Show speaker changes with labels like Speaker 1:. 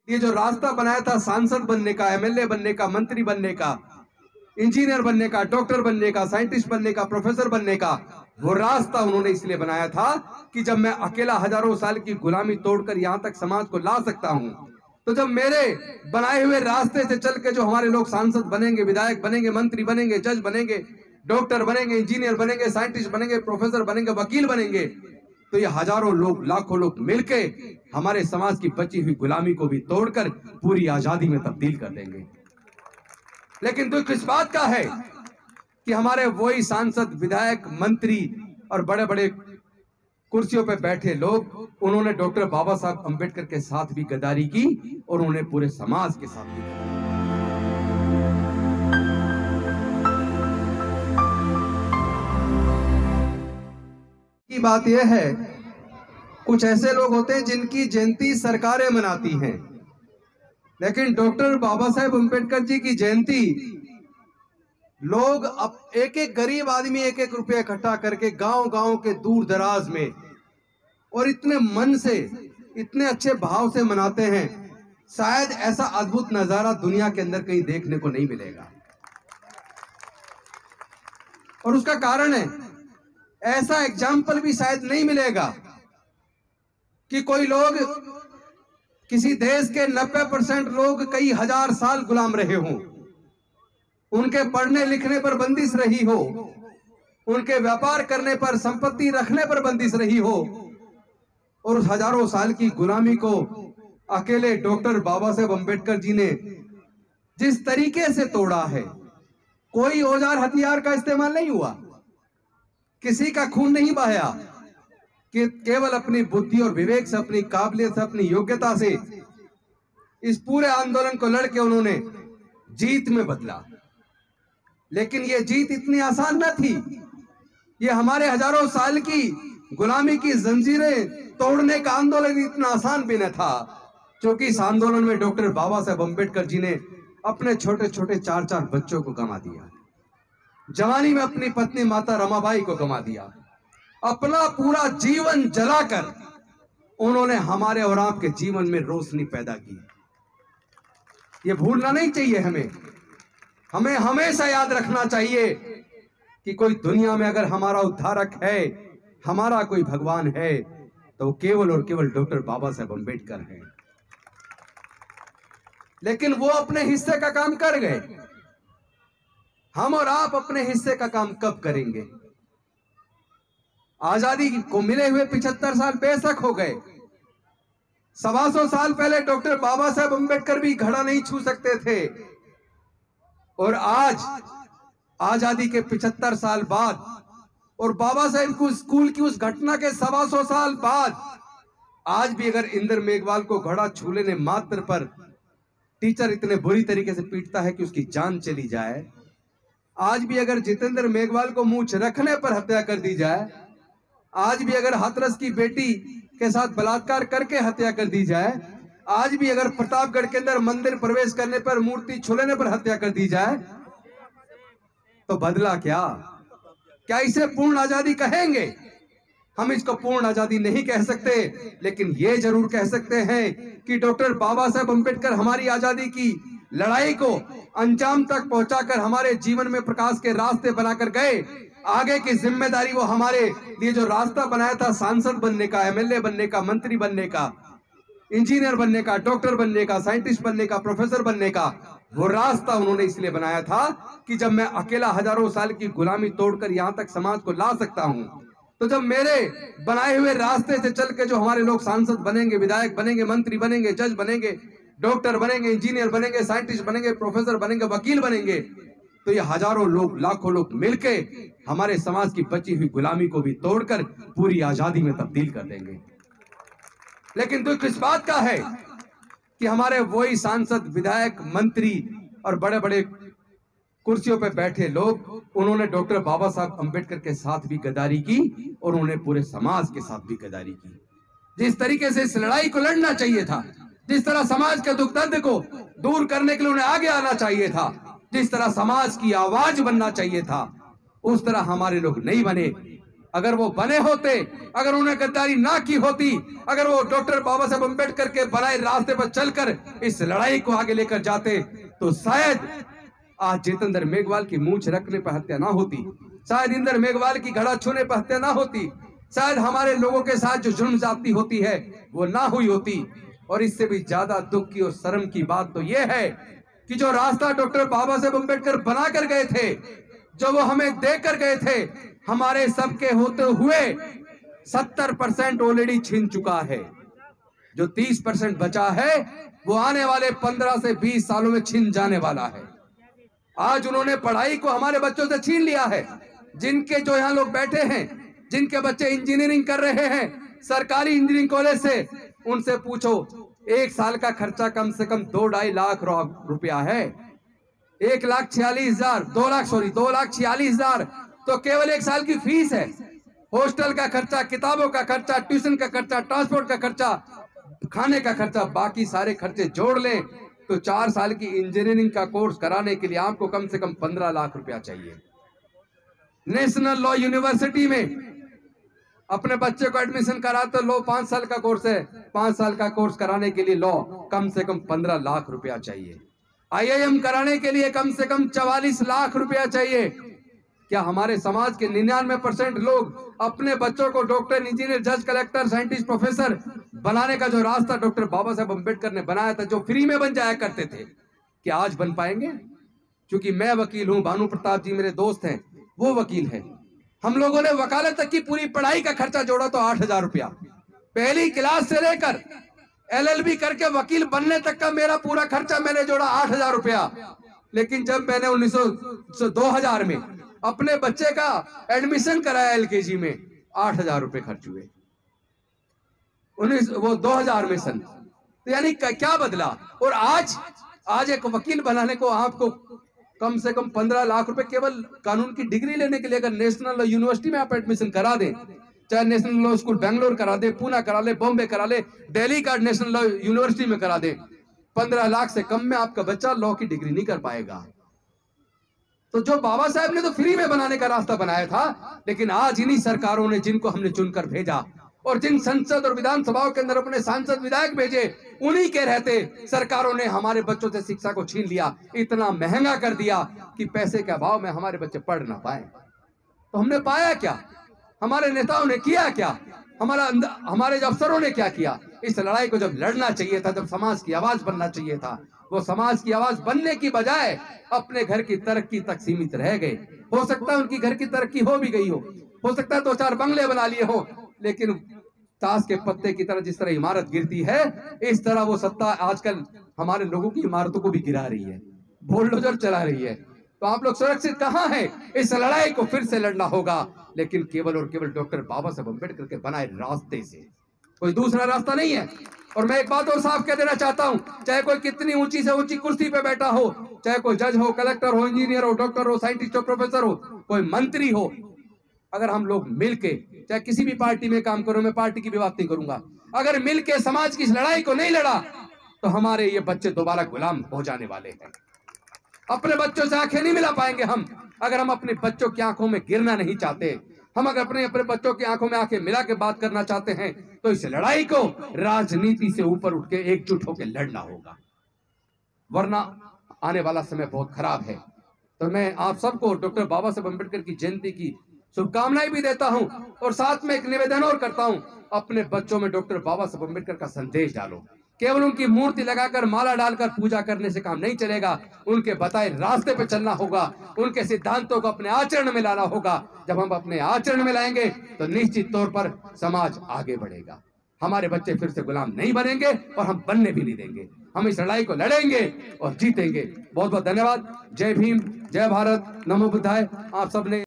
Speaker 1: ये जो रास्ता बनाया था सांसद बनने का, एमएलए बनने का, मंत्री बनने का, इंजीनियर बनने का, डॉक्टर बनने का, साइंटिस्ट बनने का, प्रोफेसर बनने का, वो रास्ता उन्होंने इसलिए बनाया था कि जब मैं अकेला हजारों साल की गुलामी तोड़कर यहां तक समाज को ला सकता हूं, तो जब मेरे बनाए हुए रास्ते से चल के जो हमारे लोग सांसद बनेंगे, विधायक बनेंगे, मंत्री बनेंगे, जज बनेंगे, डॉक्टर बनेंगे, इंजीनियर बनेंगे, साइंटिस्ट बनेंगे, प्रोफेसर बनेंगे, वकील बनेंगे, तो ये हजारों लोग, लाखों लोग मिलके हमारे समाज की बची हुई गुलामी को भी तोड़कर पूरी आजादी में तब्दील कर देंगे। लेकिन दुख इस बात का है कि हमारे वही सांसद, विधायक, मंत्री और बड़े बड़े कुर्सियों पर बैठे लोग, उन्होंने डॉक्टर बाबा साहब अंबेडकर के साथ भी गद्दारी की और उन्होंने पूरे समाज के साथ भी गद्दारी की। बात यह है, कुछ ऐसे लोग होते हैं जिनकी जयंती सरकारें मनाती हैं, लेकिन डॉक्टर बाबा साहेब अंबेडकर जी की जयंती लोग अब एक एक गरीब आदमी एक एक रुपया इकट्ठा करके गांव-गांव के दूर दराज में और इतने मन से, इतने अच्छे भाव से मनाते हैं। शायद ऐसा अद्भुत नजारा दुनिया के अंदर कहीं देखने को नहीं मिलेगा। और उसका कारण है, ऐसा एग्जाम्पल भी शायद नहीं मिलेगा कि कोई लोग, किसी देश के 90% लोग कई हजार साल गुलाम रहे हों, उनके पढ़ने लिखने पर बंदिश रही हो, उनके व्यापार करने पर, संपत्ति रखने पर बंदिश रही हो, और उस हजारों साल की गुलामी को अकेले डॉक्टर बाबा साहेब अंबेडकर जी ने जिस तरीके से तोड़ा है, कोई औजार हथियार का इस्तेमाल नहीं हुआ, किसी का खून नहीं बहाया, कि केवल अपनी बुद्धि और विवेक से, अपनी काबिलियत से, अपनी योग्यता से इस पूरे आंदोलन को लड़के उन्होंने जीत में बदला। लेकिन ये जीत इतनी आसान न थी। ये हमारे हजारों साल की गुलामी की जंजीरें तोड़ने का आंदोलन इतना आसान भी न था, क्योंकि इस आंदोलन में डॉक्टर बाबा साहेब अंबेडकर जी ने अपने छोटे छोटे 4-4 बच्चों को गंवा दिया, जवानी में अपनी पत्नी माता रमाबाई को गंवा दिया, अपना पूरा जीवन जलाकर उन्होंने हमारे और आपके जीवन में रोशनी पैदा की। ये भूलना नहीं चाहिए हमें। हमें हमेशा याद रखना चाहिए कि कोई दुनिया में अगर हमारा उद्धारक है, हमारा कोई भगवान है, तो वो केवल और केवल डॉक्टर बाबा साहेब अंबेडकर हैं। लेकिन वो अपने हिस्से का काम कर गए, हम और आप अपने हिस्से का काम कब करेंगे? आजादी को मिले हुए 75 साल बेशक हो गए, 125 साल पहले डॉक्टर बाबा साहेब अंबेडकर भी घड़ा नहीं छू सकते थे, और आज आजादी के 75 साल बाद और बाबा साहेब को स्कूल की उस घटना के 125 साल बाद आज भी अगर इंदर मेघवाल को घड़ा छू लेने मात्र पर टीचर इतने बुरी तरीके से पीटता है कि उसकी जान चली जाए, आज भी अगर जितेंद्र मेघवाल को मूंछ रखने पर हत्या कर दी जाए, आज भी अगर हाथरस की बेटी के साथ बलात्कार करके हत्या कर दी जाए, आज भी अगर प्रतापगढ़ के अंदर मंदिर प्रवेश करने पर, मूर्ति छूने पर हत्या कर दी जाए, तो बदला क्या? क्या इसे पूर्ण आजादी कहेंगे? हम इसको पूर्ण आजादी नहीं कह सकते, लेकिन ये जरूर कह सकते हैं कि डॉक्टर बाबा साहेब अंबेडकर हमारी आजादी की लड़ाई को अंजाम तक पहुंचाकर हमारे जीवन में प्रकाश के रास्ते बनाकर गए। आगे की जिम्मेदारी वो हमारे लिए जो रास्ता बनाया था सांसद बनने का, एमएलए बनने का, मंत्री बनने का, इंजीनियर बनने का, डॉक्टर बनने का, साइंटिस्ट बनने का, प्रोफेसर बनने का, वो रास्ता उन्होंने इसलिए बनाया था कि जब मैं अकेला हजारों साल की गुलामी तोड़कर यहां तक समाज को ला सकता हूं, तो जब मेरे बनाए हुए रास्ते से चल के जो हमारे लोग सांसद बनेंगे, विधायक बनेंगे, मंत्री बनेंगे, जज बनेंगे, डॉक्टर बनेंगे, इंजीनियर बनेंगे, साइंटिस्ट बनेंगे, प्रोफेसर बनेंगे, वकील बनेंगे, तो ये हजारों लोग, लाखों लोग मिलके हमारे समाज की बची हुई गुलामी को भी तोड़कर पूरी आजादी में तब्दील कर देंगे। लेकिन दुख इस बात का है कि हमारे वही सांसद, विधायक, मंत्री और बड़े बड़े कुर्सियों पर बैठे लोग, उन्होंने डॉक्टर बाबा साहब अंबेडकर के साथ भी गद्दारी की और उन्होंने पूरे समाज के साथ भी गद्दारी की। जिस तरीके से इस लड़ाई को लड़ना चाहिए था, जिस तरह समाज के दुख दर्द को दूर करने के लिए उन्हें आगे आना चाहिए था, जिस तरह समाज की आवाज बनना चाहिए था, उस तरह हमारे लोग नहीं बने। अगर वो बने होते, अगर उन्हें गद्दारी ना की होती, अगर वो डॉक्टर बाबा साहब अम्बेडकर के बनाए रास्ते पर चलकर इस लड़ाई को आगे लेकर जाते, तो शायद आज जितेंद्र मेघवाल की मूंछ रखने पर हत्या ना होती, शायद इंद्र मेघवाल की घड़ा छूने पर हत्या ना होती, शायद हमारे लोगों के साथ जो जुर्म जाती होती है वो ना हुई होती। और इससे भी ज्यादा दुख की और शर्म की बात तो यह है कि जो रास्ता डॉक्टर बाबा साहब अम्बेडकर बना कर गए थे, जो वो हमें दे कर गए थे, हमारे सबके होते हुए 70% ऑलरेडी छीन चुका है। जो 30% बचा है वो आने वाले 15 से 20 सालों में छीन जाने वाला है। आज उन्होंने पढ़ाई को हमारे बच्चों से छीन लिया है। जिनके जो यहाँ लोग बैठे हैं, जिनके बच्चे इंजीनियरिंग कर रहे हैं सरकारी इंजीनियरिंग कॉलेज से, उनसे पूछो एक साल का खर्चा कम से कम 2-2.5 लाख रुपया है। 1,46,000 2,46,000 तो केवल एक साल की फीस है। हॉस्टल का खर्चा, किताबों का खर्चा, ट्यूशन का खर्चा, ट्रांसपोर्ट का खर्चा, खाने का खर्चा, बाकी सारे खर्चे जोड़ लें तो 4 साल की इंजीनियरिंग का कोर्स कराने के लिए आपको कम से कम 15 लाख रुपया चाहिए। नेशनल लॉ यूनिवर्सिटी में अपने बच्चे को एडमिशन कराते, लॉ 5 साल का कोर्स है, 5 साल का कोर्स कराने के लिए लॉ कम से कम 15 लाख रुपया चाहिए। IIM कराने के लिए कम से कम 44 लाख रुपया चाहिए। क्या हमारे समाज के 99% लोग अपने बच्चों को डॉक्टर, इंजीनियर, जज, कलेक्टर, साइंटिस्ट, प्रोफेसर बनाने का जो रास्ता डॉक्टर बाबा साहब अम्बेडकर ने बनाया था, जो फ्री में बन जाया करते थे, क्या आज बन पाएंगे? क्योंकि मैं वकील हूं, भानु प्रताप जी मेरे दोस्त हैं, वो वकील है। हम लोगों ने वकालत तक की पूरी पढ़ाई का खर्चा जोड़ा तो 8,000 रुपया, पहली क्लास से लेकर LLB करके वकील बनने तक का मेरा पूरा खर्चा मैंने जोड़ा 8,000 रुपया। लेकिन जब मैंने 2000 में अपने बच्चे का एडमिशन कराया LKG में, 8,000 रुपए खर्च हुए। 2000 में सन, तो यानी क्या बदला? और आज एक वकील बनाने को आपको कम से कम 15 लाख रुपए केवल कानून की डिग्री लेने के लिए अगर नेशनल लॉ यूनिवर्सिटी में आप एडमिशन करा दें, चाहे नेशनल लॉ स्कूल बेंगलोर करा दे, पूना करा ले, बॉम्बे करा ले, दिल्ली का नेशनल लॉ यूनिवर्सिटी में करा दे, 15 लाख से कम में आपका बच्चा लॉ की डिग्री नहीं कर पाएगा। तो जो बाबा साहब ने तो फ्री में बनाने का रास्ता बनाया था, लेकिन आज इन्हीं सरकारों ने, जिनको हमने चुनकर भेजा और जिन संसद और विधानसभाओं के अंदर अपने सांसद विधायक भेजे, उन्हीं के रहते सरकारों ने हमारे बच्चों से शिक्षा को छीन लिया, इतना महंगा कर दिया कि पैसे के अभाव में हमारे बच्चे पढ़ ना पाए। तो हमने पाया क्या? हमारे नेताओं ने किया क्या? हमारे अफसरों ने क्या किया? इस लड़ाई को जब लड़ना चाहिए था, जब समाज की आवाज बनना चाहिए था, वो समाज की आवाज बनने की बजाय अपने घर की तरक्की तक सीमित रह गए। हो सकता है उनकी घर की तरक्की हो भी गई हो सकता है 2-4 बंगले बना लिए हो, लेकिन ताश के पत्ते की तरह जिस तरह इमारत गिरती है, इस तरह वो सत्ता आजकल हमारे लोगों की इमारतों को भी गिरा रही है, बुलडोजर चला रही है। तो आप लोग सुरक्षित कहाँ हैं? इस लड़ाई को फिर से लड़ना होगा, लेकिन केवल और केवल डॉक्टर बाबा साहब अम्बेडकर के बनाए रास्ते से, कोई दूसरा रास्ता नहीं है। और मैं एक बात और साफ कह देना चाहता हूं, चाहे कोई कितनी ऊंची से ऊंची कुर्सी पे बैठा हो, चाहे कोई जज हो, कलेक्टर हो, इंजीनियर हो, डॉक्टर हो, साइंटिस्ट हो, प्रोफेसर हो, कोई मंत्री हो, अगर हम लोग मिलके, चाहे किसी भी पार्टी में काम करो, मैं पार्टी की भी बात नहीं करूंगा, अगर मिलके समाज की इस लड़ाई को नहीं लड़ा तो हमारे ये बच्चे दोबारा गुलाम हो जाने वाले हैं। अपने बच्चों से आंखें नहीं मिला पाएंगे हम, अगर हम अपने बच्चों की आंखों में गिरना नहीं चाहते। हम अगर अपने बच्चों की आंखों में आंखें मिला के बात करना चाहते हैं तो इस लड़ाई को राजनीति से ऊपर उठ के एकजुट होकर लड़ना होगा, वरना आने वाला समय बहुत खराब है। तो मैं आप सबको डॉक्टर बाबा साहब अम्बेडकर की जयंती की शुभकामनाएं भी देता हूं और साथ में एक निवेदन और करता हूं, अपने बच्चों में डॉक्टर बाबा साहब अम्बेडकर का संदेश डालो। केवल उनकी मूर्ति लगाकर, माला डालकर पूजा करने से काम नहीं चलेगा, उनके बताए रास्ते पे चलना होगा, उनके सिद्धांतों को अपने आचरण में लाना होगा। जब हम अपने आचरण में लाएंगे तो निश्चित तौर पर समाज आगे बढ़ेगा, हमारे बच्चे फिर से गुलाम नहीं बनेंगे और हम बनने भी नहीं देंगे। हम इस लड़ाई को लड़ेंगे और जीतेंगे। बहुत बहुत धन्यवाद। जय भीम, जय भारत, नमो बुद्धाय। आप सबने